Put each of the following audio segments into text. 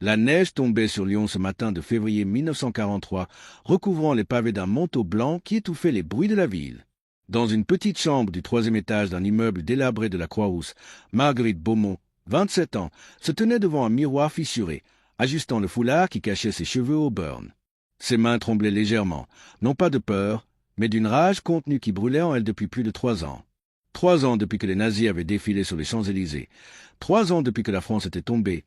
La neige tombait sur Lyon ce matin de février 1943, recouvrant les pavés d'un manteau blanc qui étouffait les bruits de la ville. Dans une petite chambre du troisième étage d'un immeuble délabré de la Croix-Rousse, Marguerite Beaumont, 27 ans, se tenait devant un miroir fissuré, ajustant le foulard qui cachait ses cheveux au burn. Ses mains tremblaient légèrement, non pas de peur, mais d'une rage contenue qui brûlait en elle depuis plus de 3 ans. 3 ans depuis que les nazis avaient défilé sur les Champs-Élysées. 3 ans depuis que la France était tombée.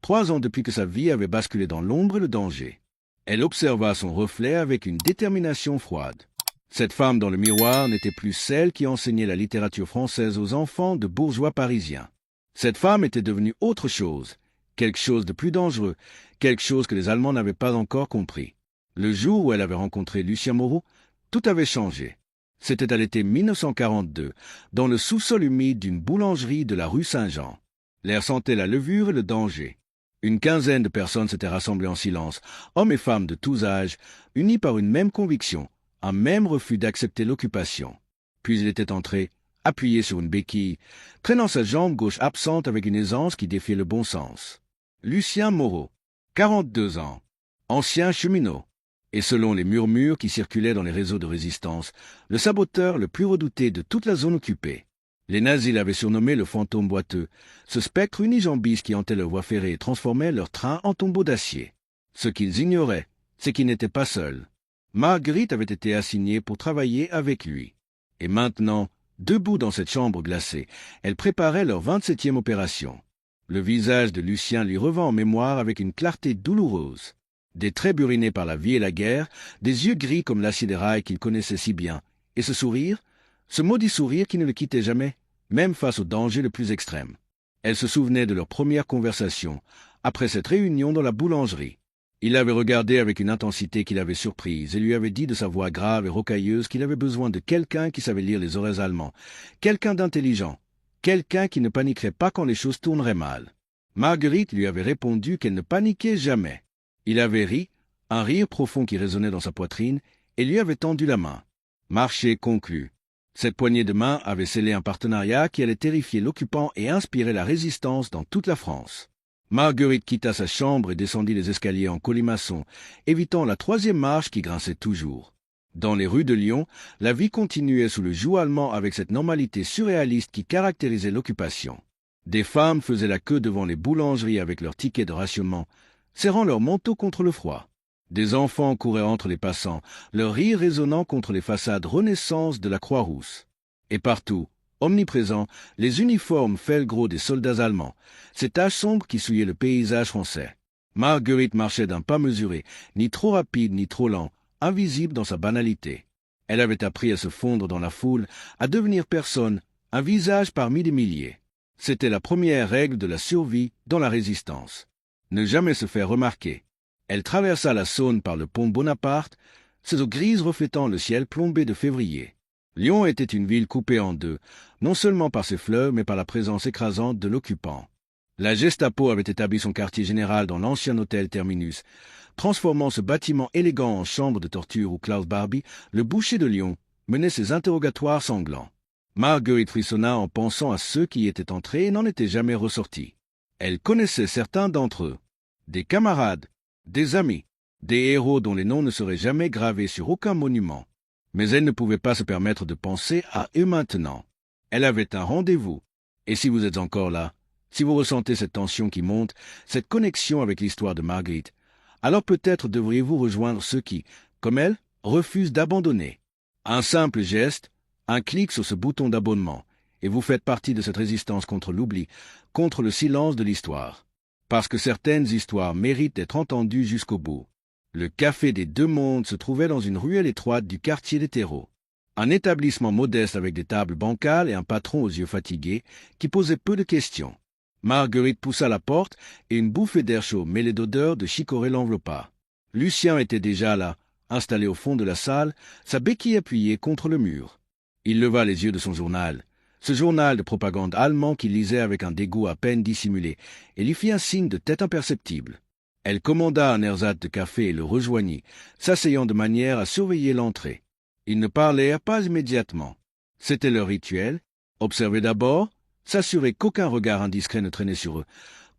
3 ans depuis que sa vie avait basculé dans l'ombre et le danger. Elle observa son reflet avec une détermination froide. Cette femme dans le miroir n'était plus celle qui enseignait la littérature française aux enfants de bourgeois parisiens. Cette femme était devenue autre chose, quelque chose de plus dangereux, quelque chose que les Allemands n'avaient pas encore compris. Le jour où elle avait rencontré Lucien Moreau, tout avait changé. C'était à l'été 1942, dans le sous-sol humide d'une boulangerie de la rue Saint-Jean. L'air sentait la levure et le danger. Une quinzaine de personnes s'étaient rassemblées en silence, hommes et femmes de tous âges, unis par une même conviction, un même refus d'accepter l'occupation. Puis il était entré, appuyé sur une béquille, traînant sa jambe gauche absente avec une aisance qui défiait le bon sens. Lucien Moreau, 42 ans, ancien cheminot, et selon les murmures qui circulaient dans les réseaux de résistance, le saboteur le plus redouté de toute la zone occupée. Les nazis l'avaient surnommé le fantôme boiteux, ce spectre unijambiste qui hantait leur voie ferrée et transformait leur train en tombeau d'acier. Ce qu'ils ignoraient, c'est qu'il n'était pas seul. Marguerite avait été assignée pour travailler avec lui. Et maintenant, debout dans cette chambre glacée, elle préparait leur 27e opération. Le visage de Lucien lui revint en mémoire avec une clarté douloureuse. Des traits burinés par la vie et la guerre, des yeux gris comme l'acier des rails qu'il connaissait si bien, et ce sourire, ce maudit sourire qui ne le quittait jamais, même face au danger le plus extrême. Elle se souvenait de leur première conversation, après cette réunion dans la boulangerie. Il l'avait regardée avec une intensité qui l'avait surprise et lui avait dit de sa voix grave et rocailleuse qu'il avait besoin de quelqu'un qui savait lire les horaires allemands, quelqu'un d'intelligent, quelqu'un qui ne paniquerait pas quand les choses tourneraient mal. Marguerite lui avait répondu qu'elle ne paniquait jamais. Il avait ri, un rire profond qui résonnait dans sa poitrine, et lui avait tendu la main. Marché conclu. Cette poignée de main avait scellé un partenariat qui allait terrifier l'occupant et inspirer la résistance dans toute la France. Marguerite quitta sa chambre et descendit les escaliers en colimaçon, évitant la 3e marche qui grinçait toujours. Dans les rues de Lyon, la vie continuait sous le joug allemand avec cette normalité surréaliste qui caractérisait l'occupation. Des femmes faisaient la queue devant les boulangeries avec leurs tickets de rationnement, serrant leurs manteaux contre le froid. Des enfants couraient entre les passants, leur rire résonnant contre les façades Renaissance de la Croix-Rousse. Et partout, omniprésents, les uniformes felgros des soldats allemands, ces taches sombres qui souillaient le paysage français. Marguerite marchait d'un pas mesuré, ni trop rapide ni trop lent, invisible dans sa banalité. Elle avait appris à se fondre dans la foule, à devenir personne, un visage parmi des milliers. C'était la première règle de la survie dans la résistance. Ne jamais se faire remarquer. Elle traversa la Saône par le pont Bonaparte, ses eaux grises reflétant le ciel plombé de février. Lyon était une ville coupée en deux, non seulement par ses fleuves, mais par la présence écrasante de l'occupant. La Gestapo avait établi son quartier général dans l'ancien hôtel Terminus, transformant ce bâtiment élégant en chambre de torture où Klaus Barbie, le boucher de Lyon, menait ses interrogatoires sanglants. Marguerite frissonna en pensant à ceux qui y étaient entrés et n'en étaient jamais ressortis. Elle connaissait certains d'entre eux, des camarades, des amis, des héros dont les noms ne seraient jamais gravés sur aucun monument. Mais elle ne pouvait pas se permettre de penser à eux maintenant. Elle avait un rendez-vous. Et si vous êtes encore là, si vous ressentez cette tension qui monte, cette connexion avec l'histoire de Marguerite, alors peut-être devriez-vous rejoindre ceux qui, comme elle, refusent d'abandonner. Un simple geste, un clic sur ce bouton d'abonnement, et vous faites partie de cette résistance contre l'oubli, contre le silence de l'histoire. Parce que certaines histoires méritent d'être entendues jusqu'au bout. Le Café des Deux Mondes se trouvait dans une ruelle étroite du quartier des terreaux. Un établissement modeste avec des tables bancales et un patron aux yeux fatigués qui posait peu de questions. Marguerite poussa la porte et une bouffée d'air chaud mêlée d'odeur de chicorée l'enveloppa. Lucien était déjà là, installé au fond de la salle, sa béquille appuyée contre le mur. Il leva les yeux de son journal, ce journal de propagande allemand qu'il lisait avec un dégoût à peine dissimulé, et lui fit un signe de tête imperceptible. Elle commanda un ersatz de café et le rejoignit, s'asseyant de manière à surveiller l'entrée. Ils ne parlèrent pas immédiatement. C'était leur rituel. Observer d'abord, s'assurer qu'aucun regard indiscret ne traînait sur eux,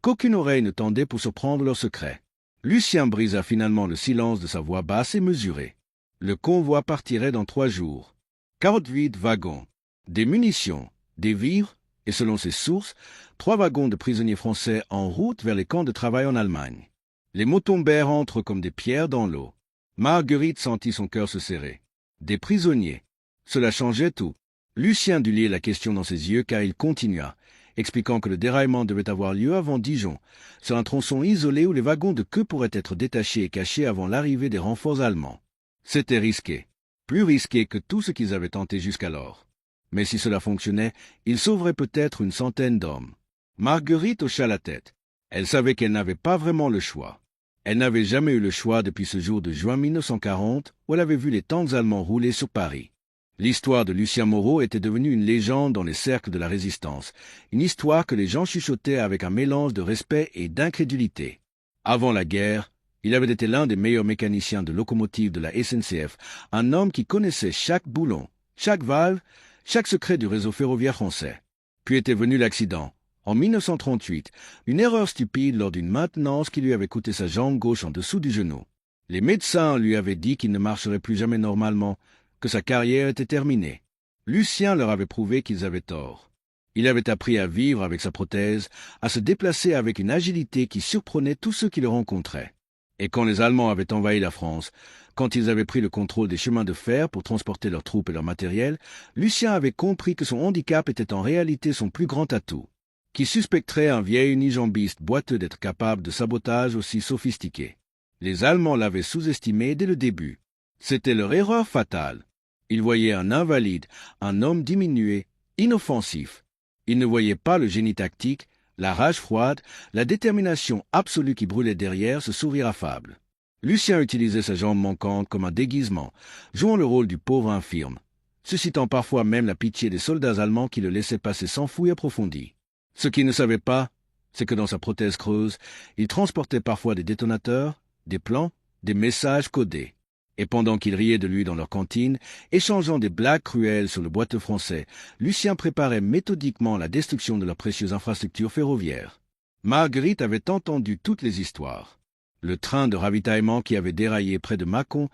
qu'aucune oreille ne tendait pour surprendre leur secret. Lucien brisa finalement le silence de sa voix basse et mesurée. Le convoi partirait dans 3 jours. 48 wagons, des munitions, des vivres, et selon ses sources, 3 wagons de prisonniers français en route vers les camps de travail en Allemagne. Les mots tombèrent entre comme des pierres dans l'eau. Marguerite sentit son cœur se serrer. Des prisonniers. Cela changeait tout. Lucien dut lire la question dans ses yeux car il continua, expliquant que le déraillement devait avoir lieu avant Dijon, sur un tronçon isolé où les wagons de queue pourraient être détachés et cachés avant l'arrivée des renforts allemands. C'était risqué, plus risqué que tout ce qu'ils avaient tenté jusqu'alors. Mais si cela fonctionnait, ils sauveraient peut-être une centaine d'hommes. Marguerite hocha la tête. Elle savait qu'elle n'avait pas vraiment le choix. Elle n'avait jamais eu le choix depuis ce jour de juin 1940 où elle avait vu les tanks allemands rouler sur Paris. L'histoire de Lucien Moreau était devenue une légende dans les cercles de la résistance, une histoire que les gens chuchotaient avec un mélange de respect et d'incrédulité. Avant la guerre, il avait été l'un des meilleurs mécaniciens de locomotives de la SNCF, un homme qui connaissait chaque boulon, chaque valve, chaque secret du réseau ferroviaire français. Puis était venu l'accident. En 1938, une erreur stupide lors d'une maintenance qui lui avait coûté sa jambe gauche en dessous du genou. Les médecins lui avaient dit qu'il ne marcherait plus jamais normalement, que sa carrière était terminée. Lucien leur avait prouvé qu'ils avaient tort. Il avait appris à vivre avec sa prothèse, à se déplacer avec une agilité qui surprenait tous ceux qui le rencontraient. Et quand les Allemands avaient envahi la France, quand ils avaient pris le contrôle des chemins de fer pour transporter leurs troupes et leur matériel, Lucien avait compris que son handicap était en réalité son plus grand atout. Qui suspecterait un vieil unijambiste boiteux d'être capable de sabotage aussi sophistiqué? Les Allemands l'avaient sous-estimé dès le début. C'était leur erreur fatale. Ils voyaient un invalide, un homme diminué, inoffensif. Ils ne voyaient pas le génie tactique, la rage froide, la détermination absolue qui brûlait derrière ce sourire affable. Lucien utilisait sa jambe manquante comme un déguisement, jouant le rôle du pauvre infirme, suscitant parfois même la pitié des soldats allemands qui le laissaient passer sans fouille approfondie. Ce qu'il ne savait pas, c'est que dans sa prothèse creuse, il transportait parfois des détonateurs, des plans, des messages codés. Et pendant qu'ils riaient de lui dans leur cantine, échangeant des blagues cruelles sur le boiteux français, Lucien préparait méthodiquement la destruction de leurs précieuses infrastructures ferroviaires. Marguerite avait entendu toutes les histoires. Le train de ravitaillement qui avait déraillé près de Mâcon,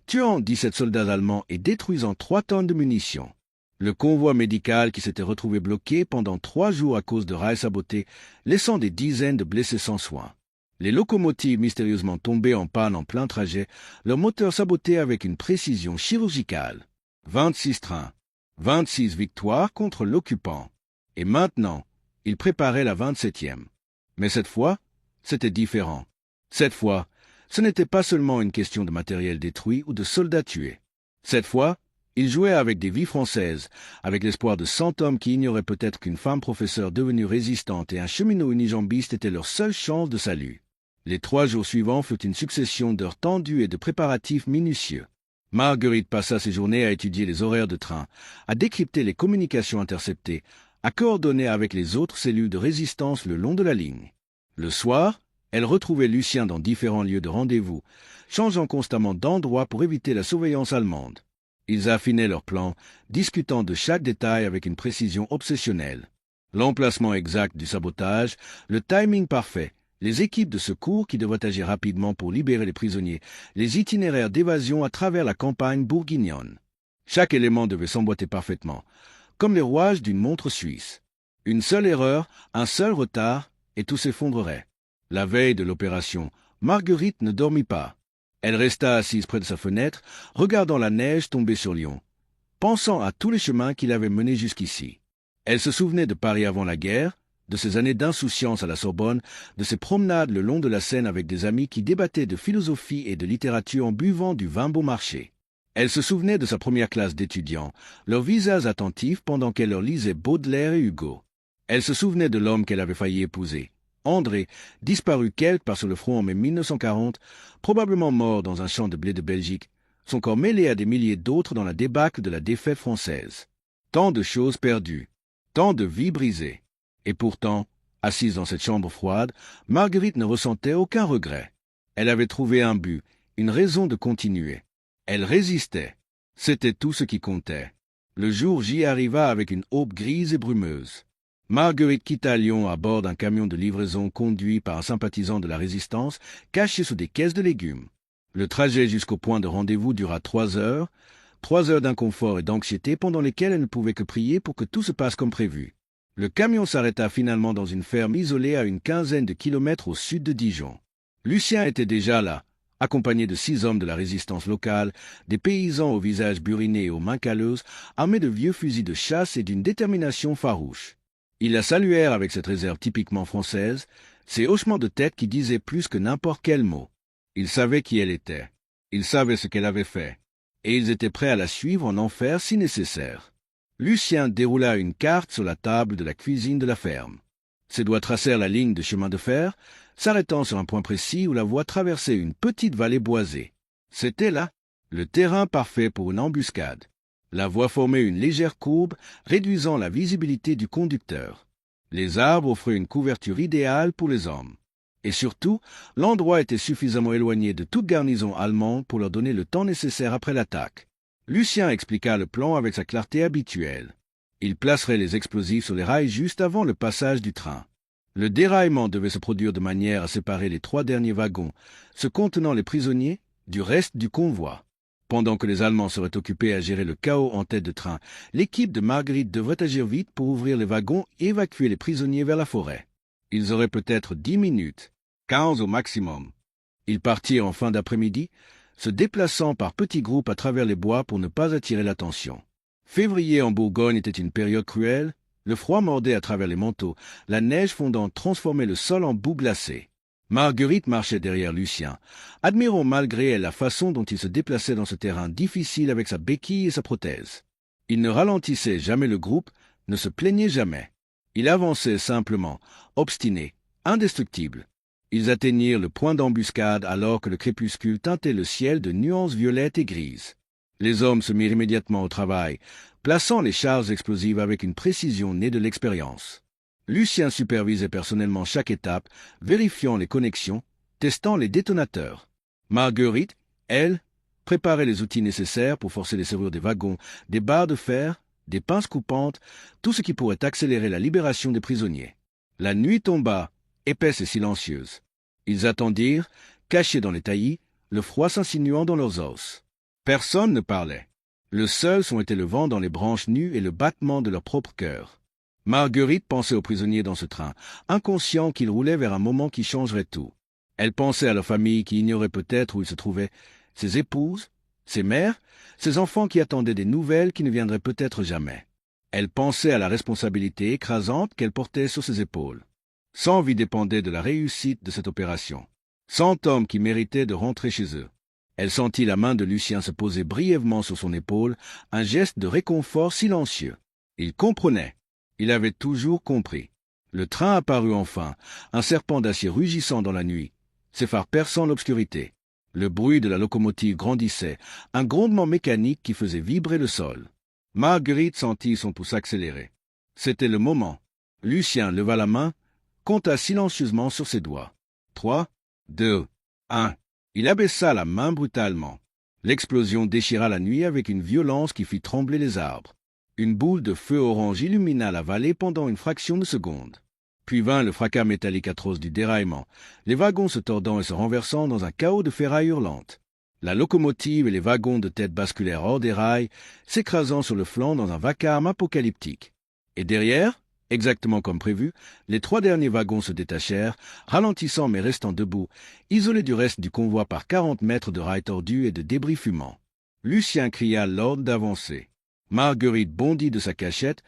tuant 17 soldats allemands et détruisant 3 tonnes de munitions. Le convoi médical qui s'était retrouvé bloqué pendant 3 jours à cause de rails sabotés, laissant des dizaines de blessés sans soins. Les locomotives mystérieusement tombées en panne en plein trajet, leurs moteurs sabotés avec une précision chirurgicale. 26 trains, 26 victoires contre l'occupant. Et maintenant, ils préparaient la 27e. Mais cette fois, c'était différent. Cette fois, ce n'était pas seulement une question de matériel détruit ou de soldats tués. Cette fois, ils jouaient avec des vies françaises, avec l'espoir de 100 hommes qui ignoraient peut-être qu'une femme professeure devenue résistante et un cheminot unijambiste étaient leur seule chance de salut. Les 3 jours suivants furent une succession d'heures tendues et de préparatifs minutieux. Marguerite passa ses journées à étudier les horaires de train, à décrypter les communications interceptées, à coordonner avec les autres cellules de résistance le long de la ligne. Le soir, elle retrouvait Lucien dans différents lieux de rendez-vous, changeant constamment d'endroit pour éviter la surveillance allemande. Ils affinaient leurs plans, discutant de chaque détail avec une précision obsessionnelle. L'emplacement exact du sabotage, le timing parfait, les équipes de secours qui devraient agir rapidement pour libérer les prisonniers, les itinéraires d'évasion à travers la campagne bourguignonne. Chaque élément devait s'emboîter parfaitement, comme les rouages d'une montre suisse. Une seule erreur, un seul retard, et tout s'effondrerait. La veille de l'opération, Marguerite ne dormit pas. Elle resta assise près de sa fenêtre, regardant la neige tomber sur Lyon, pensant à tous les chemins qu'il avait menés jusqu'ici. Elle se souvenait de Paris avant la guerre, de ses années d'insouciance à la Sorbonne, de ses promenades le long de la Seine avec des amis qui débattaient de philosophie et de littérature en buvant du vin bon marché. Elle se souvenait de sa première classe d'étudiants, leurs visages attentifs pendant qu'elle leur lisait Baudelaire et Hugo. Elle se souvenait de l'homme qu'elle avait failli épouser. André, disparu quelque part sur le front en mai 1940, probablement mort dans un champ de blé de Belgique, son corps mêlé à des milliers d'autres dans la débâcle de la défaite française. Tant de choses perdues, tant de vies brisées. Et pourtant, assise dans cette chambre froide, Marguerite ne ressentait aucun regret. Elle avait trouvé un but, une raison de continuer. Elle résistait. C'était tout ce qui comptait. Le jour J arriva avec une aube grise et brumeuse. Marguerite quitta Lyon à bord d'un camion de livraison conduit par un sympathisant de la Résistance, caché sous des caisses de légumes. Le trajet jusqu'au point de rendez-vous dura 3 heures d'inconfort et d'anxiété pendant lesquelles elle ne pouvait que prier pour que tout se passe comme prévu. Le camion s'arrêta finalement dans une ferme isolée à une quinzaine de kilomètres au sud de Dijon. Lucien était déjà là, accompagné de 6 hommes de la résistance locale, des paysans au visage buriné et aux mains calleuses, armés de vieux fusils de chasse et d'une détermination farouche. Ils la saluèrent avec cette réserve typiquement française, ces hochements de tête qui disaient plus que n'importe quel mot. Ils savaient qui elle était, ils savaient ce qu'elle avait fait, et ils étaient prêts à la suivre en enfer si nécessaire. Lucien déroula une carte sur la table de la cuisine de la ferme. Ses doigts tracèrent la ligne de chemin de fer, s'arrêtant sur un point précis où la voie traversait une petite vallée boisée. C'était là, le terrain parfait pour une embuscade. La voie formait une légère courbe, réduisant la visibilité du conducteur. Les arbres offraient une couverture idéale pour les hommes. Et surtout, l'endroit était suffisamment éloigné de toute garnison allemande pour leur donner le temps nécessaire après l'attaque. Lucien expliqua le plan avec sa clarté habituelle. Il placerait les explosifs sur les rails juste avant le passage du train. Le déraillement devait se produire de manière à séparer les 3 derniers wagons, se contenant les prisonniers, du reste du convoi. Pendant que les Allemands seraient occupés à gérer le chaos en tête de train, l'équipe de Marguerite devrait agir vite pour ouvrir les wagons et évacuer les prisonniers vers la forêt. Ils auraient peut-être 10 minutes, 15 au maximum. Ils partirent en fin d'après-midi, se déplaçant par petits groupes à travers les bois pour ne pas attirer l'attention. Février en Bourgogne était une période cruelle, le froid mordait à travers les manteaux, la neige fondante transformait le sol en boue glacée. Marguerite marchait derrière Lucien, admirant malgré elle la façon dont il se déplaçait dans ce terrain difficile avec sa béquille et sa prothèse. Il ne ralentissait jamais le groupe, ne se plaignait jamais. Il avançait simplement, obstiné, indestructible. Ils atteignirent le point d'embuscade alors que le crépuscule teintait le ciel de nuances violettes et grises. Les hommes se mirent immédiatement au travail, plaçant les charges explosives avec une précision née de l'expérience. Lucien supervisait personnellement chaque étape, vérifiant les connexions, testant les détonateurs. Marguerite, elle, préparait les outils nécessaires pour forcer les serrures des wagons, des barres de fer, des pinces coupantes, tout ce qui pourrait accélérer la libération des prisonniers. La nuit tomba, épaisse et silencieuse. Ils attendirent, cachés dans les taillis, le froid s'insinuant dans leurs os. Personne ne parlait. Le seul son était le vent dans les branches nues et le battement de leur propre cœur. Marguerite pensait aux prisonniers dans ce train, inconscient qu'ils roulaient vers un moment qui changerait tout. Elle pensait à leur famille qui ignorait peut-être où ils se trouvaient, ses épouses, ses mères, ses enfants qui attendaient des nouvelles qui ne viendraient peut-être jamais. Elle pensait à la responsabilité écrasante qu'elle portait sur ses épaules. 100 vies dépendaient de la réussite de cette opération. 100 hommes qui méritaient de rentrer chez eux. Elle sentit la main de Lucien se poser brièvement sur son épaule, un geste de réconfort silencieux. Il comprenait. Il avait toujours compris. Le train apparut enfin, un serpent d'acier rugissant dans la nuit, ses phares perçant l'obscurité. Le bruit de la locomotive grandissait, un grondement mécanique qui faisait vibrer le sol. Marguerite sentit son pouce accélérer. C'était le moment. Lucien leva la main, compta silencieusement sur ses doigts. 3, 2, 1. Il abaissa la main brutalement. L'explosion déchira la nuit avec une violence qui fit trembler les arbres. Une boule de feu orange illumina la vallée pendant une fraction de seconde. Puis vint le fracas métallique atroce du déraillement, les wagons se tordant et se renversant dans un chaos de ferrailles hurlantes. La locomotive et les wagons de tête basculèrent hors des rails, s'écrasant sur le flanc dans un vacarme apocalyptique. Et derrière, exactement comme prévu, les 3 derniers wagons se détachèrent, ralentissant mais restant debout, isolés du reste du convoi par 40 mètres de rails tordus et de débris fumants. Lucien cria l'ordre d'avancer. Marguerite bondit de sa cachette,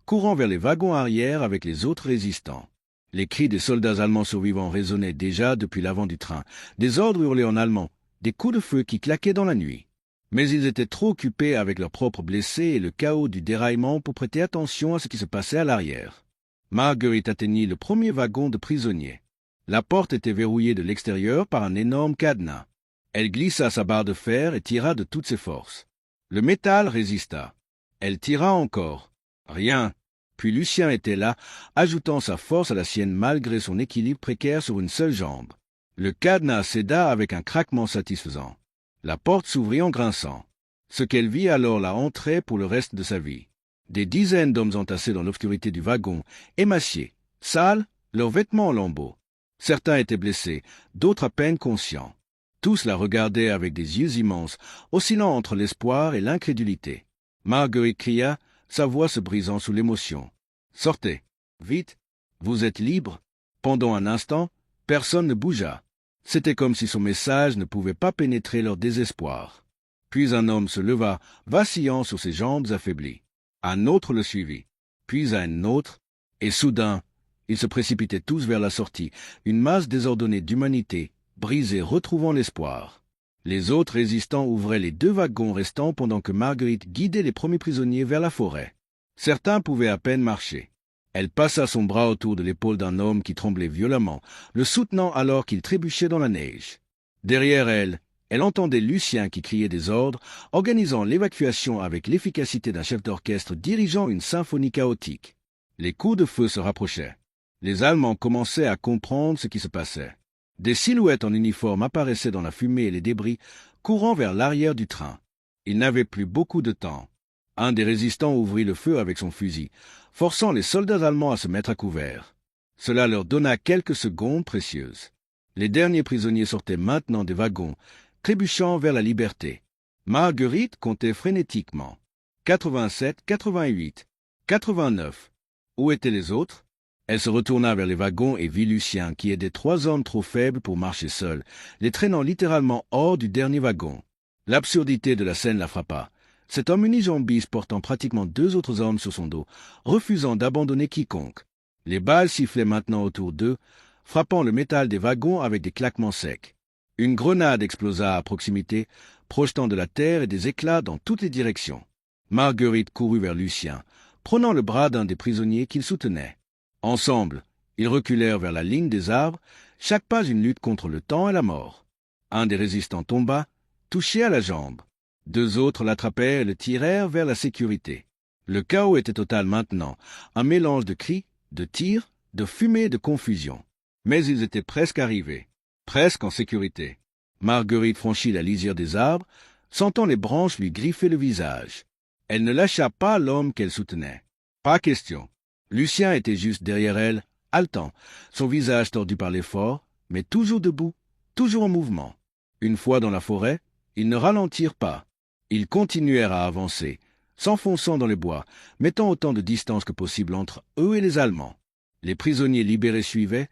courant vers les wagons arrière avec les autres résistants. Les cris des soldats allemands survivants résonnaient déjà depuis l'avant du train, des ordres hurlés en allemand, des coups de feu qui claquaient dans la nuit. Mais ils étaient trop occupés avec leurs propres blessés et le chaos du déraillement pour prêter attention à ce qui se passait à l'arrière. Marguerite atteignit le premier wagon de prisonniers. La porte était verrouillée de l'extérieur par un énorme cadenas. Elle glissa sa barre de fer et tira de toutes ses forces. Le métal résista. Elle tira encore. Rien. Puis Lucien était là, ajoutant sa force à la sienne malgré son équilibre précaire sur une seule jambe. Le cadenas céda avec un craquement satisfaisant. La porte s'ouvrit en grinçant. Ce qu'elle vit alors la hanterait pour le reste de sa vie. Des dizaines d'hommes entassés dans l'obscurité du wagon, émaciés, sales, leurs vêtements en lambeaux. Certains étaient blessés, d'autres à peine conscients. Tous la regardaient avec des yeux immenses, oscillant entre l'espoir et l'incrédulité. Marguerite cria, sa voix se brisant sous l'émotion. « Sortez, vite, vous êtes libres !» Pendant un instant, personne ne bougea. C'était comme si son message ne pouvait pas pénétrer leur désespoir. Puis un homme se leva, vacillant sur ses jambes affaiblies. Un autre le suivit, puis un autre, et soudain, ils se précipitaient tous vers la sortie, une masse désordonnée d'humanité, brisée retrouvant l'espoir. Les autres résistants ouvraient les 2 wagons restants pendant que Marguerite guidait les premiers prisonniers vers la forêt. Certains pouvaient à peine marcher. Elle passa son bras autour de l'épaule d'un homme qui tremblait violemment, le soutenant alors qu'il trébuchait dans la neige. Derrière elle, elle entendait Lucien qui criait des ordres, organisant l'évacuation avec l'efficacité d'un chef d'orchestre dirigeant une symphonie chaotique. Les coups de feu se rapprochaient. Les Allemands commençaient à comprendre ce qui se passait. Des silhouettes en uniforme apparaissaient dans la fumée et les débris, courant vers l'arrière du train. Ils n'avaient plus beaucoup de temps. Un des résistants ouvrit le feu avec son fusil, forçant les soldats allemands à se mettre à couvert. Cela leur donna quelques secondes précieuses. Les derniers prisonniers sortaient maintenant des wagons, trébuchant vers la liberté. Marguerite comptait frénétiquement. 87, 88, 89. Où étaient les autres? Elle se retourna vers les wagons et vit Lucien, qui aidait 3 hommes trop faibles pour marcher seuls, les traînant littéralement hors du dernier wagon. L'absurdité de la scène la frappa. Cet homme unijambiste portant pratiquement 2 autres hommes sur son dos, refusant d'abandonner quiconque. Les balles sifflaient maintenant autour d'eux, frappant le métal des wagons avec des claquements secs. Une grenade explosa à proximité, projetant de la terre et des éclats dans toutes les directions. Marguerite courut vers Lucien, prenant le bras d'un des prisonniers qu'il soutenait. Ensemble, ils reculèrent vers la ligne des arbres, chaque pas une lutte contre le temps et la mort. Un des résistants tomba, touché à la jambe. 2 autres l'attrapèrent et le tirèrent vers la sécurité. Le chaos était total maintenant, un mélange de cris, de tirs, de fumée et de confusion. Mais ils étaient presque arrivés, presque en sécurité. Marguerite franchit la lisière des arbres, sentant les branches lui griffer le visage. Elle ne lâcha pas l'homme qu'elle soutenait. Pas question. Lucien était juste derrière elle, haletant, son visage tordu par l'effort, mais toujours debout, toujours en mouvement. Une fois dans la forêt, ils ne ralentirent pas. Ils continuèrent à avancer, s'enfonçant dans les bois, mettant autant de distance que possible entre eux et les Allemands. Les prisonniers libérés suivaient,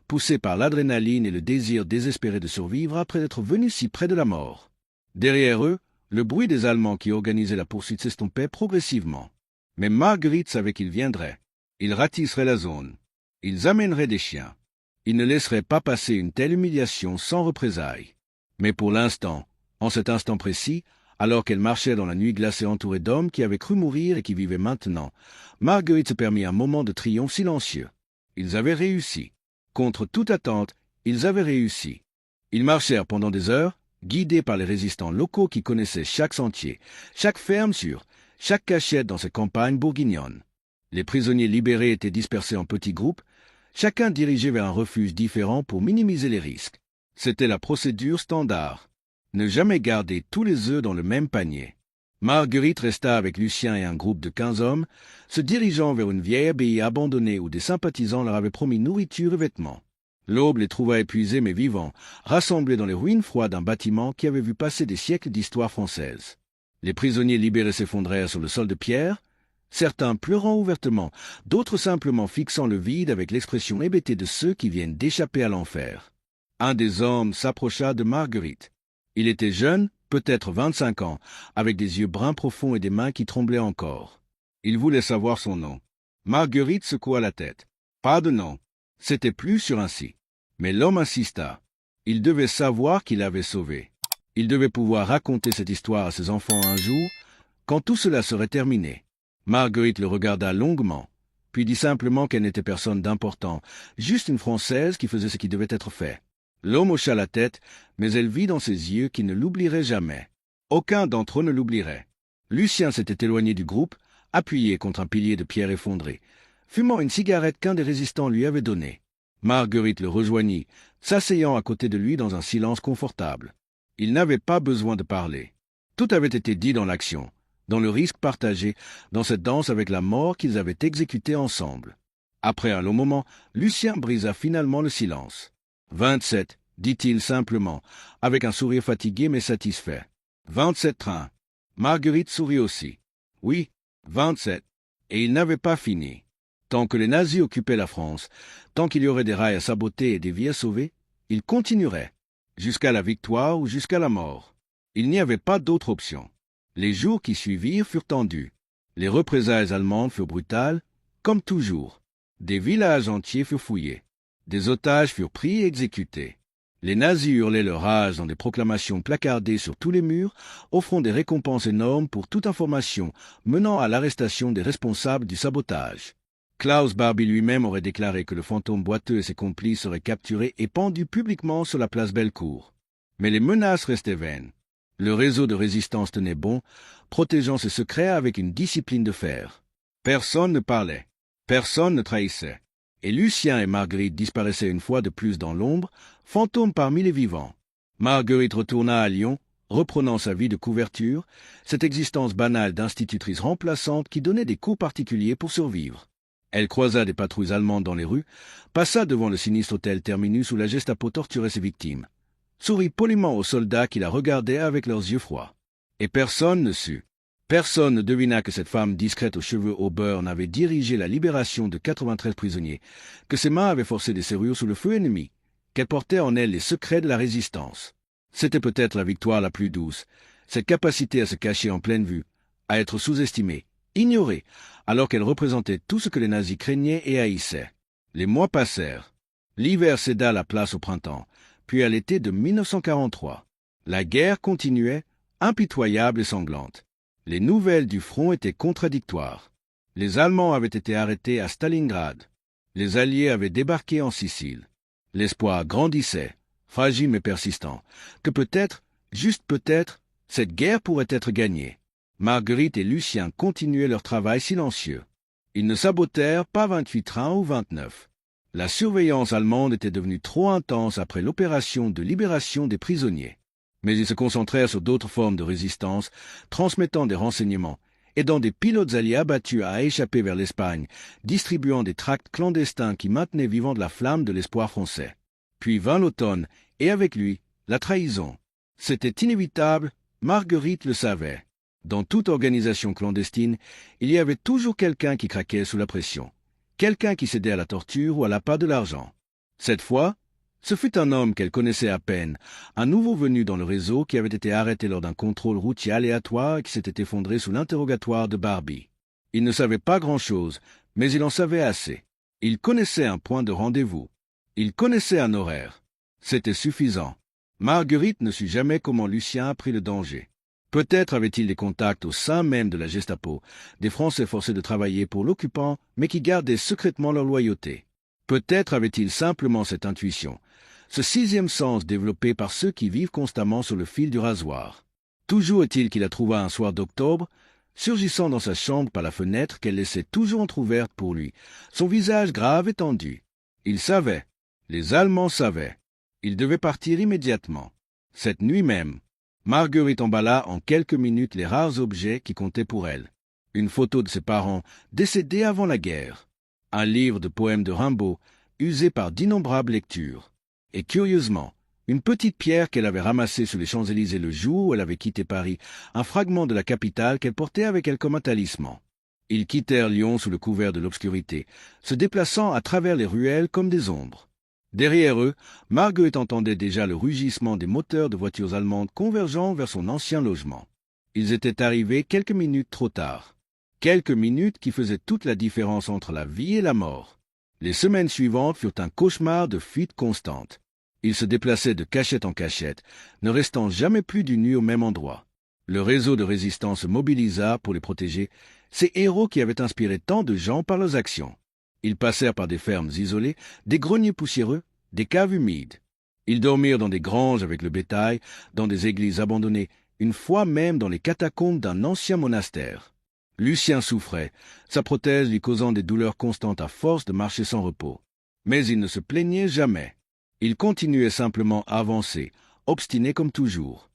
poussés par l'adrénaline et le désir désespéré de survivre après être venus si près de la mort. Derrière eux, le bruit des Allemands qui organisaient la poursuite s'estompait progressivement. Mais Marguerite savait qu'ils viendraient. Ils ratisseraient la zone. Ils amèneraient des chiens. Ils ne laisseraient pas passer une telle humiliation sans représailles. Mais pour l'instant, en cet instant précis, alors qu'elle marchait dans la nuit glacée entourée d'hommes qui avaient cru mourir et qui vivaient maintenant, Marguerite se permit un moment de triomphe silencieux. Ils avaient réussi. Contre toute attente, ils avaient réussi. Ils marchèrent pendant des heures, guidés par les résistants locaux qui connaissaient chaque sentier, chaque ferme sûre, chaque cachette dans ces campagnes bourguignonnes. Les prisonniers libérés étaient dispersés en petits groupes, chacun dirigé vers un refuge différent pour minimiser les risques. C'était la procédure standard. Ne jamais garder tous les œufs dans le même panier. Marguerite resta avec Lucien et un groupe de 15 hommes, se dirigeant vers une vieille abbaye abandonnée où des sympathisants leur avaient promis nourriture et vêtements. L'aube les trouva épuisés mais vivants, rassemblés dans les ruines froides d'un bâtiment qui avait vu passer des siècles d'histoire française. Les prisonniers libérés s'effondrèrent sur le sol de pierre, certains pleurant ouvertement, d'autres simplement fixant le vide avec l'expression hébétée de ceux qui viennent d'échapper à l'enfer. Un des hommes s'approcha de Marguerite. Il était jeune, peut-être 25 ans, avec des yeux bruns profonds et des mains qui tremblaient encore. Il voulait savoir son nom. Marguerite secoua la tête. Pas de nom. C'était plus sûr ainsi. Mais l'homme insista. Il devait savoir qu'il l'avait sauvé. Il devait pouvoir raconter cette histoire à ses enfants un jour, quand tout cela serait terminé. Marguerite le regarda longuement, puis dit simplement qu'elle n'était personne d'important, juste une Française qui faisait ce qui devait être fait. L'homme hocha la tête, mais elle vit dans ses yeux qu'il ne l'oublierait jamais. Aucun d'entre eux ne l'oublierait. Lucien s'était éloigné du groupe, appuyé contre un pilier de pierre effondré, fumant une cigarette qu'un des résistants lui avait donnée. Marguerite le rejoignit, s'asseyant à côté de lui dans un silence confortable. Il n'avait pas besoin de parler. Tout avait été dit dans l'action, dans le risque partagé, dans cette danse avec la mort qu'ils avaient exécutée ensemble. Après un long moment, Lucien brisa finalement le silence. 27, dit-il simplement, avec un sourire fatigué mais satisfait. 27 trains. Marguerite sourit aussi. Oui, 27. Et il n'avait pas fini. Tant que les nazis occupaient la France, tant qu'il y aurait des rails à saboter et des vies à sauver, il continuerait, jusqu'à la victoire ou jusqu'à la mort. Il n'y avait pas d'autre option. Les jours qui suivirent furent tendus. Les représailles allemandes furent brutales, comme toujours. Des villages entiers furent fouillés. Des otages furent pris et exécutés. Les nazis hurlaient leur rage dans des proclamations placardées sur tous les murs, offrant des récompenses énormes pour toute information menant à l'arrestation des responsables du sabotage. Klaus Barbie lui-même aurait déclaré que le fantôme boiteux et ses complices seraient capturés et pendus publiquement sur la place Bellecour. Mais les menaces restaient vaines. Le réseau de résistance tenait bon, protégeant ses secrets avec une discipline de fer. Personne ne parlait, personne ne trahissait. Et Lucien et Marguerite disparaissaient une fois de plus dans l'ombre, fantômes parmi les vivants. Marguerite retourna à Lyon, reprenant sa vie de couverture, cette existence banale d'institutrice remplaçante qui donnait des cours particuliers pour survivre. Elle croisa des patrouilles allemandes dans les rues, passa devant le sinistre hôtel Terminus où la Gestapo torturait ses victimes, sourit poliment aux soldats qui la regardaient avec leurs yeux froids. Et personne ne sut. Personne ne devina que cette femme discrète aux cheveux au beurre n'avait dirigé la libération de 93 prisonniers, que ses mains avaient forcé des serrures sous le feu ennemi, qu'elle portait en elle les secrets de la résistance. C'était peut-être la victoire la plus douce, cette capacité à se cacher en pleine vue, à être sous-estimée, ignorée, alors qu'elle représentait tout ce que les nazis craignaient et haïssaient. Les mois passèrent. L'hiver céda la place au printemps, puis à l'été de 1943. La guerre continuait, impitoyable et sanglante. Les nouvelles du front étaient contradictoires. Les Allemands avaient été arrêtés à Stalingrad. Les Alliés avaient débarqué en Sicile. L'espoir grandissait, fragile mais persistant, que peut-être, juste peut-être, cette guerre pourrait être gagnée. Marguerite et Lucien continuaient leur travail silencieux. Ils ne sabotèrent pas 28 trains ou 29. La surveillance allemande était devenue trop intense après l'opération de libération des prisonniers. Mais ils se concentrèrent sur d'autres formes de résistance, transmettant des renseignements, aidant des pilotes alliés abattus à échapper vers l'Espagne, distribuant des tracts clandestins qui maintenaient vivante la flamme de l'espoir français. Puis vint l'automne, et avec lui, la trahison. C'était inévitable, Marguerite le savait. Dans toute organisation clandestine, il y avait toujours quelqu'un qui craquait sous la pression, quelqu'un qui cédait à la torture ou à l'appât de l'argent. Cette fois, ce fut un homme qu'elle connaissait à peine, un nouveau venu dans le réseau qui avait été arrêté lors d'un contrôle routier aléatoire et qui s'était effondré sous l'interrogatoire de Barbie. Il ne savait pas grand-chose, mais il en savait assez. Il connaissait un point de rendez-vous. Il connaissait un horaire. C'était suffisant. Marguerite ne sut jamais comment Lucien a pris le danger. Peut-être avait-il des contacts au sein même de la Gestapo, des Français forcés de travailler pour l'occupant, mais qui gardaient secrètement leur loyauté. Peut-être avait-il simplement cette intuition, ce sixième sens développé par ceux qui vivent constamment sur le fil du rasoir. Toujours est-il qu'il la trouva un soir d'octobre, surgissant dans sa chambre par la fenêtre qu'elle laissait toujours entr'ouverte pour lui, son visage grave et tendu. Il savait, les Allemands savaient. Il devait partir immédiatement. Cette nuit même, Marguerite emballa en quelques minutes les rares objets qui comptaient pour elle. Une photo de ses parents, décédés avant la guerre. Un livre de poèmes de Rimbaud, usé par d'innombrables lectures. Et curieusement, une petite pierre qu'elle avait ramassée sur les Champs-Élysées le jour où elle avait quitté Paris, un fragment de la capitale qu'elle portait avec elle comme un talisman. Ils quittèrent Lyon sous le couvert de l'obscurité, se déplaçant à travers les ruelles comme des ombres. Derrière eux, Marguerite entendait déjà le rugissement des moteurs de voitures allemandes convergeant vers son ancien logement. Ils étaient arrivés quelques minutes trop tard. Quelques minutes qui faisaient toute la différence entre la vie et la mort. Les semaines suivantes furent un cauchemar de fuite constante. Ils se déplaçaient de cachette en cachette, ne restant jamais plus d'une nuit au même endroit. Le réseau de résistance se mobilisa pour les protéger, ces héros qui avaient inspiré tant de gens par leurs actions. Ils passèrent par des fermes isolées, des greniers poussiéreux, des caves humides. Ils dormirent dans des granges avec le bétail, dans des églises abandonnées, une fois même dans les catacombes d'un ancien monastère. Lucien souffrait, sa prothèse lui causant des douleurs constantes à force de marcher sans repos. Mais il ne se plaignait jamais. Il continuait simplement à avancer, obstiné comme toujours.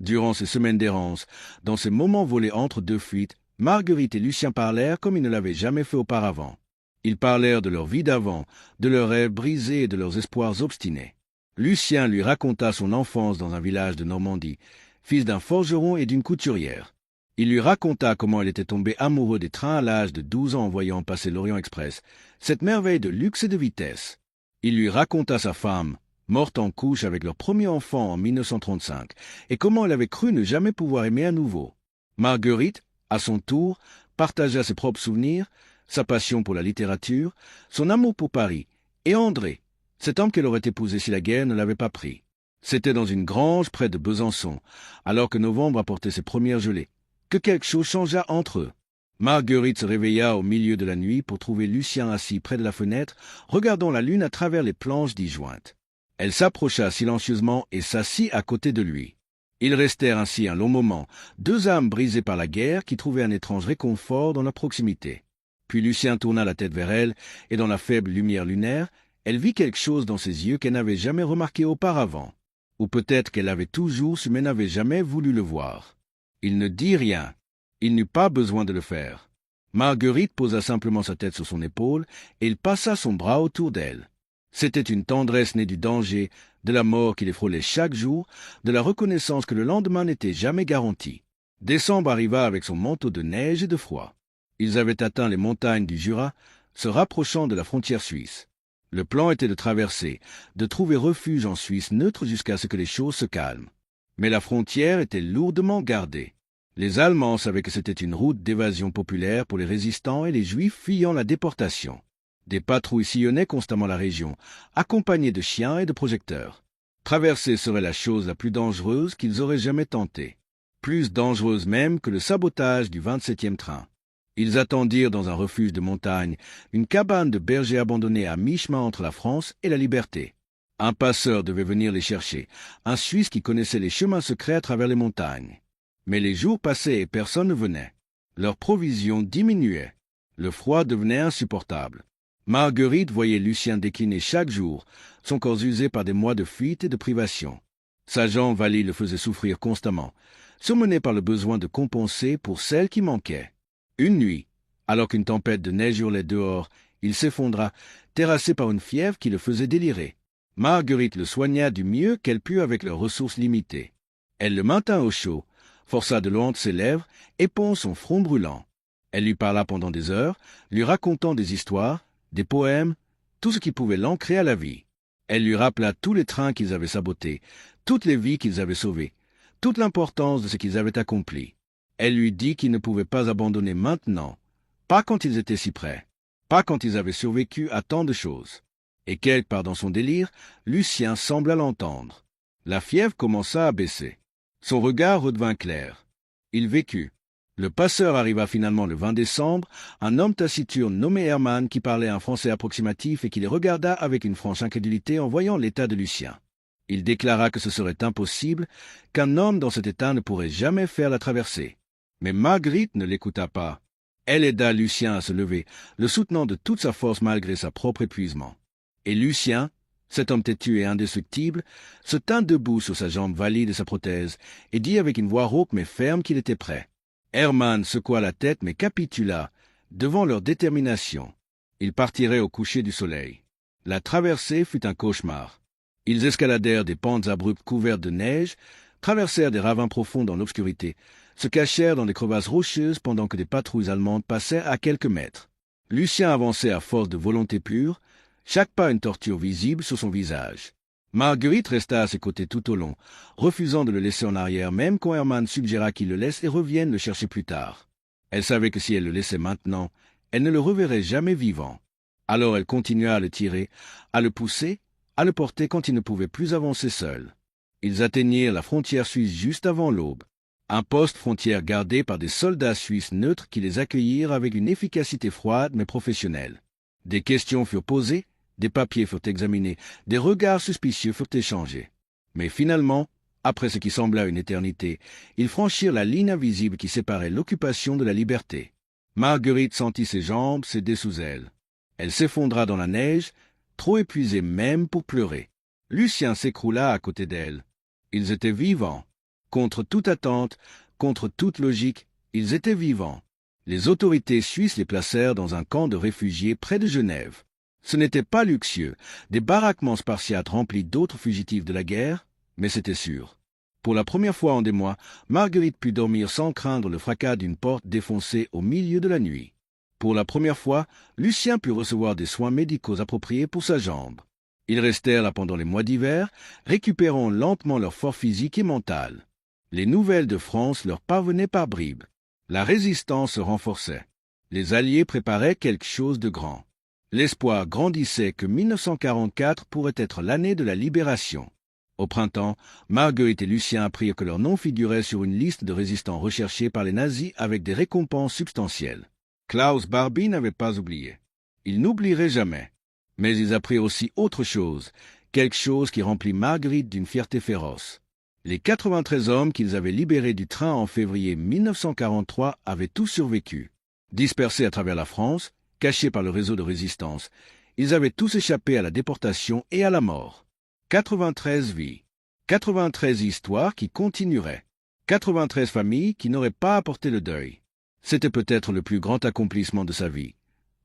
Durant ces semaines d'errance, dans ces moments volés entre deux fuites, Marguerite et Lucien parlèrent comme ils ne l'avaient jamais fait auparavant. Ils parlèrent de leur vie d'avant, de leurs rêves brisés et de leurs espoirs obstinés. Lucien lui raconta son enfance dans un village de Normandie, fils d'un forgeron et d'une couturière. Il lui raconta comment il était tombé amoureux des trains à l'âge de 12 ans en voyant passer l'Orient Express, cette merveille de luxe et de vitesse. Il lui raconta sa femme, morte en couche avec leur premier enfant en 1935, et comment elle avait cru ne jamais pouvoir aimer à nouveau. Marguerite, à son tour, partagea ses propres souvenirs, sa passion pour la littérature, son amour pour Paris, et André, cet homme qu'elle aurait épousé si la guerre ne l'avait pas pris. C'était dans une grange près de Besançon, alors que novembre apportait ses premières gelées, que quelque chose changea entre eux. Marguerite se réveilla au milieu de la nuit pour trouver Lucien assis près de la fenêtre, regardant la lune à travers les planches disjointes. Elle s'approcha silencieusement et s'assit à côté de lui. Ils restèrent ainsi un long moment, deux âmes brisées par la guerre qui trouvaient un étrange réconfort dans leur proximité. Puis Lucien tourna la tête vers elle, et dans la faible lumière lunaire, elle vit quelque chose dans ses yeux qu'elle n'avait jamais remarqué auparavant. Ou peut-être qu'elle l'avait toujours su mais n'avait jamais voulu le voir. Il ne dit rien. Il n'eut pas besoin de le faire. Marguerite posa simplement sa tête sur son épaule, et il passa son bras autour d'elle. C'était une tendresse née du danger, de la mort qui les frôlait chaque jour, de la reconnaissance que le lendemain n'était jamais garanti. Décembre arriva avec son manteau de neige et de froid. Ils avaient atteint les montagnes du Jura, se rapprochant de la frontière suisse. Le plan était de traverser, de trouver refuge en Suisse neutre jusqu'à ce que les choses se calment. Mais la frontière était lourdement gardée. Les Allemands savaient que c'était une route d'évasion populaire pour les résistants et les Juifs fuyant la déportation. Des patrouilles sillonnaient constamment la région, accompagnées de chiens et de projecteurs. Traverser serait la chose la plus dangereuse qu'ils auraient jamais tentée. Plus dangereuse même que le sabotage du 27e train. Ils attendirent dans un refuge de montagne, une cabane de berger abandonnée à mi-chemin entre la France et la liberté. Un passeur devait venir les chercher, un Suisse qui connaissait les chemins secrets à travers les montagnes. Mais les jours passaient et personne ne venait. Leurs provisions diminuaient. Le froid devenait insupportable. Marguerite voyait Lucien décliner chaque jour, son corps usé par des mois de fuite et de privation. Sa jambe valide le faisait souffrir constamment, surmené par le besoin de compenser pour celle qui manquait. Une nuit, alors qu'une tempête de neige hurlait dehors, il s'effondra, terrassé par une fièvre qui le faisait délirer. Marguerite le soigna du mieux qu'elle put avec leurs ressources limitées. Elle le maintint au chaud, força de l'eau entre ses lèvres, épond son front brûlant. Elle lui parla pendant des heures, lui racontant des histoires, des poèmes, tout ce qui pouvait l'ancrer à la vie. Elle lui rappela tous les trains qu'ils avaient sabotés, toutes les vies qu'ils avaient sauvées, toute l'importance de ce qu'ils avaient accompli. Elle lui dit qu'ils ne pouvaient pas abandonner maintenant, pas quand ils étaient si près, pas quand ils avaient survécu à tant de choses. Et quelque part dans son délire, Lucien sembla l'entendre. La fièvre commença à baisser. Son regard redevint clair. Il vécut. Le passeur arriva finalement le 20 décembre, un homme taciturne nommé Hermann qui parlait un français approximatif et qui les regarda avec une franche incrédulité en voyant l'état de Lucien. Il déclara que ce serait impossible, qu'un homme dans cet état ne pourrait jamais faire la traversée. Mais Marguerite ne l'écouta pas. Elle aida Lucien à se lever, le soutenant de toute sa force malgré sa propre épuisement. Et Lucien, cet homme têtu et indestructible, se tint debout sur sa jambe valide et sa prothèse, et dit avec une voix rauque mais ferme qu'il était prêt. Hermann secoua la tête mais capitula, devant leur détermination. Ils partiraient au coucher du soleil. La traversée fut un cauchemar. Ils escaladèrent des pentes abruptes couvertes de neige, traversèrent des ravins profonds dans l'obscurité, se cachèrent dans des crevasses rocheuses pendant que des patrouilles allemandes passaient à quelques mètres. Lucien avançait à force de volonté pure, chaque pas une torture visible sur son visage. Marguerite resta à ses côtés tout au long, refusant de le laisser en arrière même quand Hermann suggéra qu'il le laisse et revienne le chercher plus tard. Elle savait que si elle le laissait maintenant, elle ne le reverrait jamais vivant. Alors elle continua à le tirer, à le pousser, à le porter quand il ne pouvait plus avancer seul. Ils atteignirent la frontière suisse juste avant l'aube. Un poste frontière gardé par des soldats suisses neutres qui les accueillirent avec une efficacité froide mais professionnelle. Des questions furent posées, des papiers furent examinés, des regards suspicieux furent échangés. Mais finalement, après ce qui sembla une éternité, ils franchirent la ligne invisible qui séparait l'occupation de la liberté. Marguerite sentit ses jambes céder sous elle. Elle s'effondra dans la neige, trop épuisée même pour pleurer. Lucien s'écroula à côté d'elle. Ils étaient vivants, Contre toute attente, contre toute logique, ils étaient vivants. Les autorités suisses les placèrent dans un camp de réfugiés près de Genève. Ce n'était pas luxueux, des baraquements spartiates remplis d'autres fugitifs de la guerre, mais c'était sûr. Pour la première fois en des mois, Marguerite put dormir sans craindre le fracas d'une porte défoncée au milieu de la nuit. Pour la première fois, Lucien put recevoir des soins médicaux appropriés pour sa jambe. Ils restèrent là pendant les mois d'hiver, récupérant lentement leur force physique et mentale. Les nouvelles de France leur parvenaient par bribes. La résistance se renforçait. Les Alliés préparaient quelque chose de grand. L'espoir grandissait que 1944 pourrait être l'année de la libération. Au printemps, Marguerite et Lucien apprirent que leur nom figurait sur une liste de résistants recherchés par les nazis avec des récompenses substantielles. Klaus Barbie n'avait pas oublié. Il n'oublierait jamais. Mais ils apprirent aussi autre chose, quelque chose qui remplit Marguerite d'une fierté féroce. Les 93 hommes qu'ils avaient libérés du train en février 1943 avaient tous survécu. Dispersés à travers la France, cachés par le réseau de résistance, ils avaient tous échappé à la déportation et à la mort. 93 vies, 93 histoires qui continueraient, 93 familles qui n'auraient pas apporté le deuil. C'était peut-être le plus grand accomplissement de sa vie,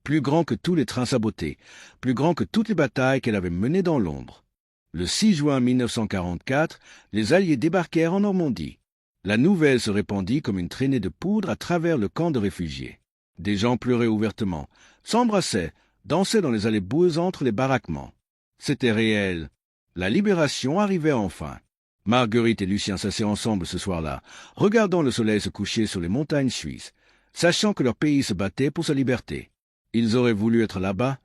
plus grand que tous les trains sabotés, plus grand que toutes les batailles qu'elle avait menées dans l'ombre. Le 6 juin 1944, les Alliés débarquèrent en Normandie. La nouvelle se répandit comme une traînée de poudre à travers le camp de réfugiés. Des gens pleuraient ouvertement, s'embrassaient, dansaient dans les allées boueuses entre les baraquements. C'était réel. La libération arrivait enfin. Marguerite et Lucien s'assirent ensemble ce soir-là, regardant le soleil se coucher sur les montagnes suisses, sachant que leur pays se battait pour sa liberté. Ils auraient voulu être là-bas,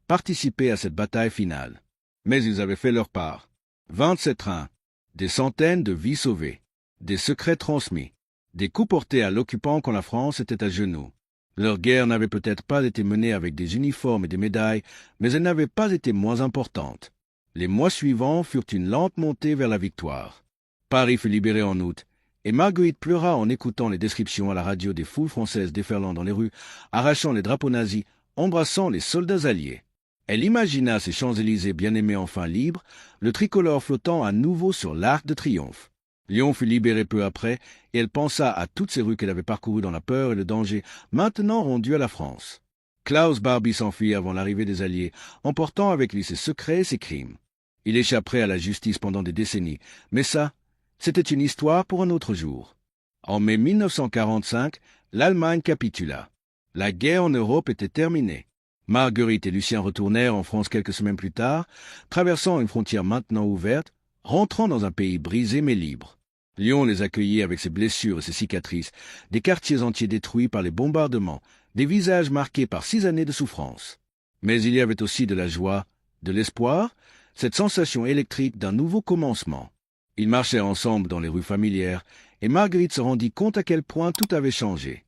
participer à cette bataille finale. Mais ils avaient fait leur part. 27 trains, des centaines de vies sauvées, des secrets transmis, des coups portés à l'occupant quand la France était à genoux. Leur guerre n'avait peut-être pas été menée avec des uniformes et des médailles, mais elle n'avait pas été moins importante. Les mois suivants furent une lente montée vers la victoire. Paris fut libéré en août, et Marguerite pleura en écoutant les descriptions à la radio des foules françaises déferlant dans les rues, arrachant les drapeaux nazis, embrassant les soldats alliés. Elle imagina ces Champs-Élysées bien-aimés enfin libres, le tricolore flottant à nouveau sur l'Arc de Triomphe. Lyon fut libéré peu après, et elle pensa à toutes ces rues qu'elle avait parcourues dans la peur et le danger, maintenant rendues à la France. Klaus Barbie s'enfuit avant l'arrivée des Alliés, emportant avec lui ses secrets et ses crimes. Il échapperait à la justice pendant des décennies, mais ça, c'était une histoire pour un autre jour. En mai 1945, l'Allemagne capitula. La guerre en Europe était terminée. Marguerite et Lucien retournèrent en France quelques semaines plus tard, traversant une frontière maintenant ouverte, rentrant dans un pays brisé mais libre. Lyon les accueillit avec ses blessures et ses cicatrices, des quartiers entiers détruits par les bombardements, des visages marqués par 6 années de souffrance. Mais il y avait aussi de la joie, de l'espoir, cette sensation électrique d'un nouveau commencement. Ils marchèrent ensemble dans les rues familières, et Marguerite se rendit compte à quel point tout avait changé.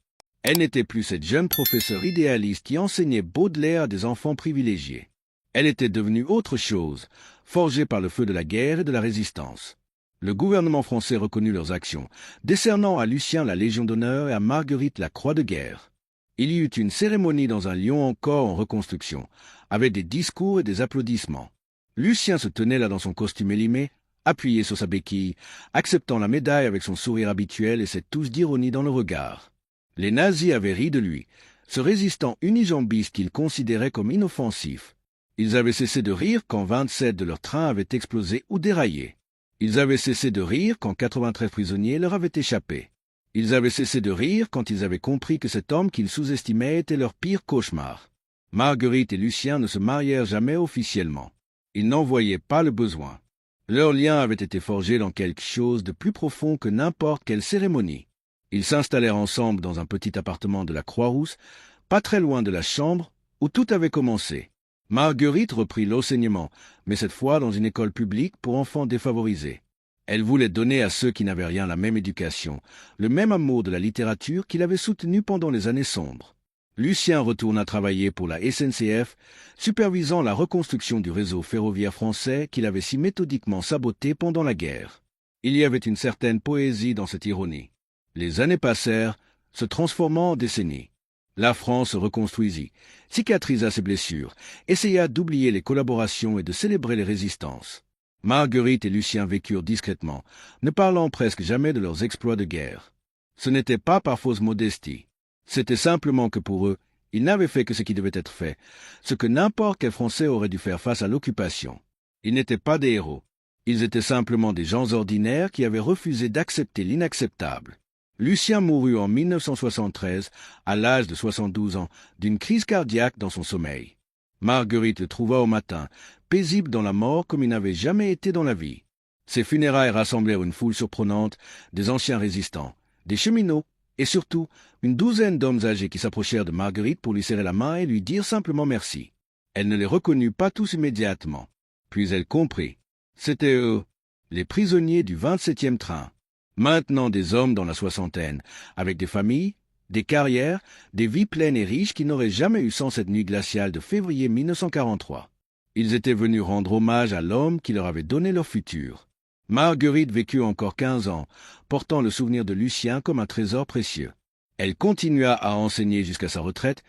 Elle n'était plus cette jeune professeure idéaliste qui enseignait Baudelaire à des enfants privilégiés. Elle était devenue autre chose, forgée par le feu de la guerre et de la résistance. Le gouvernement français reconnut leurs actions, décernant à Lucien la Légion d'honneur et à Marguerite la Croix de guerre. Il y eut une cérémonie dans un Lyon encore en reconstruction, avec des discours et des applaudissements. Lucien se tenait là dans son costume élimé, appuyé sur sa béquille, acceptant la médaille avec son sourire habituel et cette touche d'ironie dans le regard. Les nazis avaient ri de lui, ce résistant unijambiste qu'ils considéraient comme inoffensif. Ils avaient cessé de rire quand 27 de leurs trains avaient explosé ou déraillé. Ils avaient cessé de rire quand 93 prisonniers leur avaient échappé. Ils avaient cessé de rire quand ils avaient compris que cet homme qu'ils sous-estimaient était leur pire cauchemar. Marguerite et Lucien ne se marièrent jamais officiellement. Ils n'en voyaient pas le besoin. Leur lien avait été forgé dans quelque chose de plus profond que n'importe quelle cérémonie. Ils s'installèrent ensemble dans un petit appartement de la Croix-Rousse, pas très loin de la chambre où tout avait commencé. Marguerite reprit l'enseignement, mais cette fois dans une école publique pour enfants défavorisés. Elle voulait donner à ceux qui n'avaient rien la même éducation, le même amour de la littérature qu'il avait soutenu pendant les années sombres. Lucien retourna travailler pour la SNCF, supervisant la reconstruction du réseau ferroviaire français qu'il avait si méthodiquement saboté pendant la guerre. Il y avait une certaine poésie dans cette ironie. Les années passèrent, se transformant en décennies. La France se reconstruisit, cicatrisa ses blessures, essaya d'oublier les collaborations et de célébrer les résistances. Marguerite et Lucien vécurent discrètement, ne parlant presque jamais de leurs exploits de guerre. Ce n'était pas par fausse modestie. C'était simplement que pour eux, ils n'avaient fait que ce qui devait être fait, ce que n'importe quel Français aurait dû faire face à l'occupation. Ils n'étaient pas des héros. Ils étaient simplement des gens ordinaires qui avaient refusé d'accepter l'inacceptable. Lucien mourut en 1973, à l'âge de 72 ans, d'une crise cardiaque dans son sommeil. Marguerite le trouva au matin, paisible dans la mort comme il n'avait jamais été dans la vie. Ses funérailles rassemblèrent une foule surprenante, des anciens résistants, des cheminots, et surtout une douzaine d'hommes âgés qui s'approchèrent de Marguerite pour lui serrer la main et lui dire simplement merci. Elle ne les reconnut pas tous immédiatement. Puis elle comprit. C'étaient eux, les prisonniers du 27e train. Maintenant des hommes dans la soixantaine, avec des familles, des carrières, des vies pleines et riches qui n'auraient jamais eu sans cette nuit glaciale de février 1943. Ils étaient venus rendre hommage à l'homme qui leur avait donné leur futur. Marguerite vécut encore 15 ans, portant le souvenir de Lucien comme un trésor précieux. Elle continua à enseigner jusqu'à sa retraite,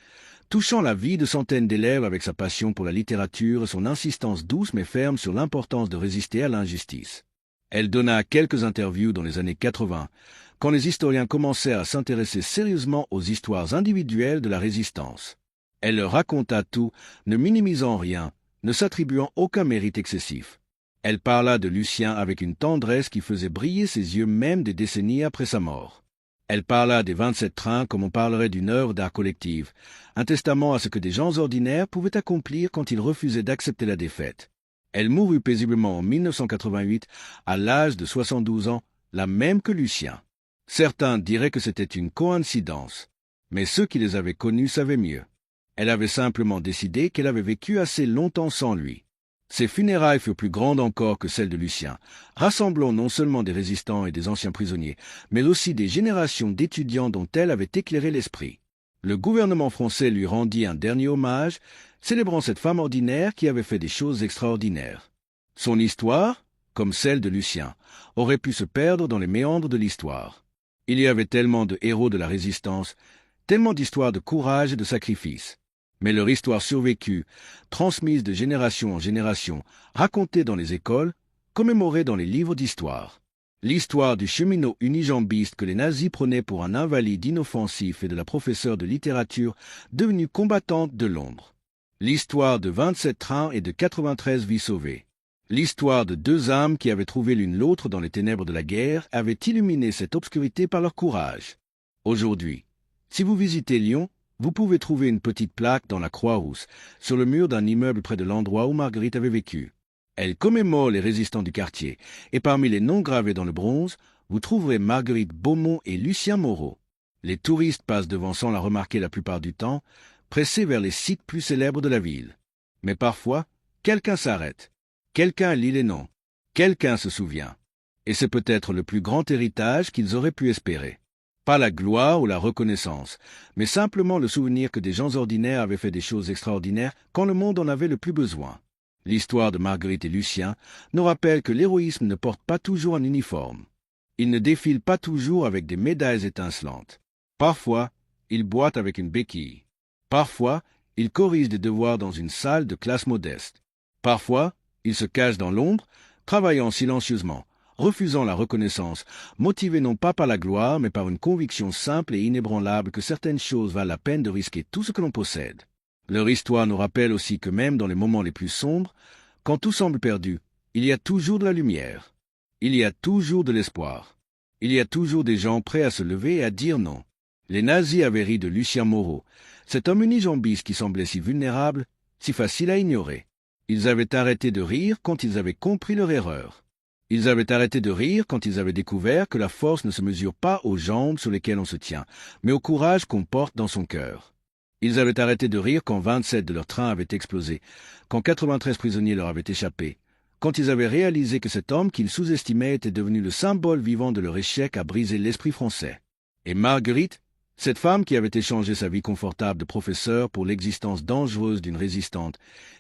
touchant la vie de centaines d'élèves avec sa passion pour la littérature et son insistance douce mais ferme sur l'importance de résister à l'injustice. Elle donna quelques interviews dans les années 80, quand les historiens commencèrent à s'intéresser sérieusement aux histoires individuelles de la résistance. Elle leur raconta tout, ne minimisant rien, ne s'attribuant aucun mérite excessif. Elle parla de Lucien avec une tendresse qui faisait briller ses yeux même des décennies après sa mort. Elle parla des 27 trains comme on parlerait d'une œuvre d'art collective, un testament à ce que des gens ordinaires pouvaient accomplir quand ils refusaient d'accepter la défaite. Elle mourut paisiblement en 1988, à l'âge de 72 ans, la même que Lucien. Certains diraient que c'était une coïncidence, mais ceux qui les avaient connus savaient mieux. Elle avait simplement décidé qu'elle avait vécu assez longtemps sans lui. Ses funérailles furent plus grandes encore que celles de Lucien, rassemblant non seulement des résistants et des anciens prisonniers, mais aussi des générations d'étudiants dont elle avait éclairé l'esprit. Le gouvernement français lui rendit un dernier hommage, célébrant cette femme ordinaire qui avait fait des choses extraordinaires. Son histoire, comme celle de Lucien, aurait pu se perdre dans les méandres de l'histoire. Il y avait tellement de héros de la résistance, tellement d'histoires de courage et de sacrifice. Mais leur histoire survécut, transmise de génération en génération, racontée dans les écoles, commémorée dans les livres d'histoire. L'histoire du cheminot unijambiste que les nazis prenaient pour un invalide inoffensif et de la professeure de littérature devenue combattante de Londres. L'histoire de 27 trains et de 93 vies sauvées. L'histoire de deux âmes qui avaient trouvé l'une l'autre dans les ténèbres de la guerre avait illuminé cette obscurité par leur courage. Aujourd'hui, si vous visitez Lyon, vous pouvez trouver une petite plaque dans la Croix-Rousse, sur le mur d'un immeuble près de l'endroit où Marguerite avait vécu. Elle commémore les résistants du quartier, et parmi les noms gravés dans le bronze, vous trouverez Marguerite Beaumont et Lucien Moreau. Les touristes passent devant sans la remarquer la plupart du temps, pressés vers les sites plus célèbres de la ville. Mais parfois, quelqu'un s'arrête, quelqu'un lit les noms, quelqu'un se souvient. Et c'est peut-être le plus grand héritage qu'ils auraient pu espérer. Pas la gloire ou la reconnaissance, mais simplement le souvenir que des gens ordinaires avaient fait des choses extraordinaires quand le monde en avait le plus besoin. L'histoire de Marguerite et Lucien nous rappelle que l'héroïsme ne porte pas toujours un uniforme. Il ne défile pas toujours avec des médailles étincelantes. Parfois, il boite avec une béquille. Parfois, il corrige des devoirs dans une salle de classe modeste. Parfois, il se cache dans l'ombre, travaillant silencieusement, refusant la reconnaissance, motivé non pas par la gloire, mais par une conviction simple et inébranlable que certaines choses valent la peine de risquer tout ce que l'on possède. Leur histoire nous rappelle aussi que même dans les moments les plus sombres, quand tout semble perdu, il y a toujours de la lumière. Il y a toujours de l'espoir. Il y a toujours des gens prêts à se lever et à dire non. Les nazis avaient ri de Lucien Moreau, cet homme unijambiste qui semblait si vulnérable, si facile à ignorer. Ils avaient arrêté de rire quand ils avaient compris leur erreur. Ils avaient arrêté de rire quand ils avaient découvert que la force ne se mesure pas aux jambes sur lesquelles on se tient, mais au courage qu'on porte dans son cœur. Ils avaient arrêté de rire quand 27 de leurs trains avaient explosé, quand 93 prisonniers leur avaient échappé, quand ils avaient réalisé que cet homme qu'ils sous-estimaient était devenu le symbole vivant de leur échec à briser l'esprit français. Et Marguerite, cette femme qui avait échangé sa vie confortable de professeur pour l'existence dangereuse d'une résistante,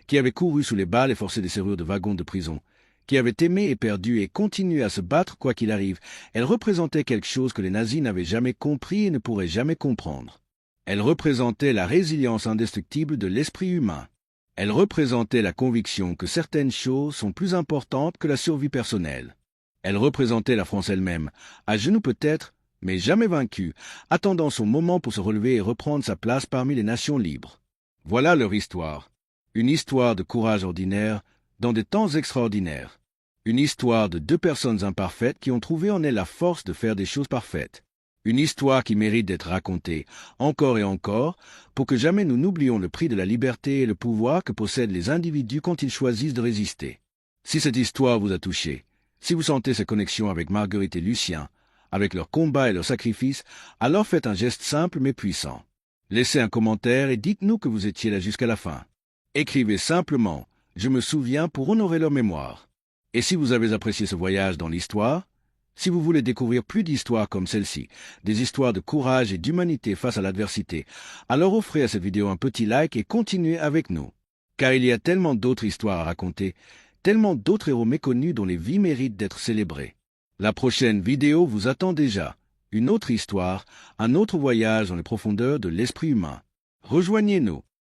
qui avait couru sous les balles et forcé des serrures de wagons de prison, qui avait aimé et perdu et continué à se battre quoi qu'il arrive, elle représentait quelque chose que les nazis n'avaient jamais compris et ne pourraient jamais comprendre. Elle représentait la résilience indestructible de l'esprit humain. Elle représentait la conviction que certaines choses sont plus importantes que la survie personnelle. Elle représentait la France elle-même, à genoux peut-être, mais jamais vaincue, attendant son moment pour se relever et reprendre sa place parmi les nations libres. Voilà leur histoire. Une histoire de courage ordinaire dans des temps extraordinaires. Une histoire de deux personnes imparfaites qui ont trouvé en elle la force de faire des choses parfaites. Une histoire qui mérite d'être racontée, encore et encore, pour que jamais nous n'oublions le prix de la liberté et le pouvoir que possèdent les individus quand ils choisissent de résister. Si cette histoire vous a touché, si vous sentez cette connexion avec Marguerite et Lucien, avec leur combat et leur sacrifice, alors faites un geste simple mais puissant. Laissez un commentaire et dites-nous que vous étiez là jusqu'à la fin. Écrivez simplement « Je me souviens » pour honorer leur mémoire. Et si vous avez apprécié ce voyage dans l'histoire, si vous voulez découvrir plus d'histoires comme celle-ci, des histoires de courage et d'humanité face à l'adversité, alors offrez à cette vidéo un petit like et continuez avec nous. Car il y a tellement d'autres histoires à raconter, tellement d'autres héros méconnus dont les vies méritent d'être célébrées. La prochaine vidéo vous attend déjà. Une autre histoire, un autre voyage dans les profondeurs de l'esprit humain. Rejoignez-nous.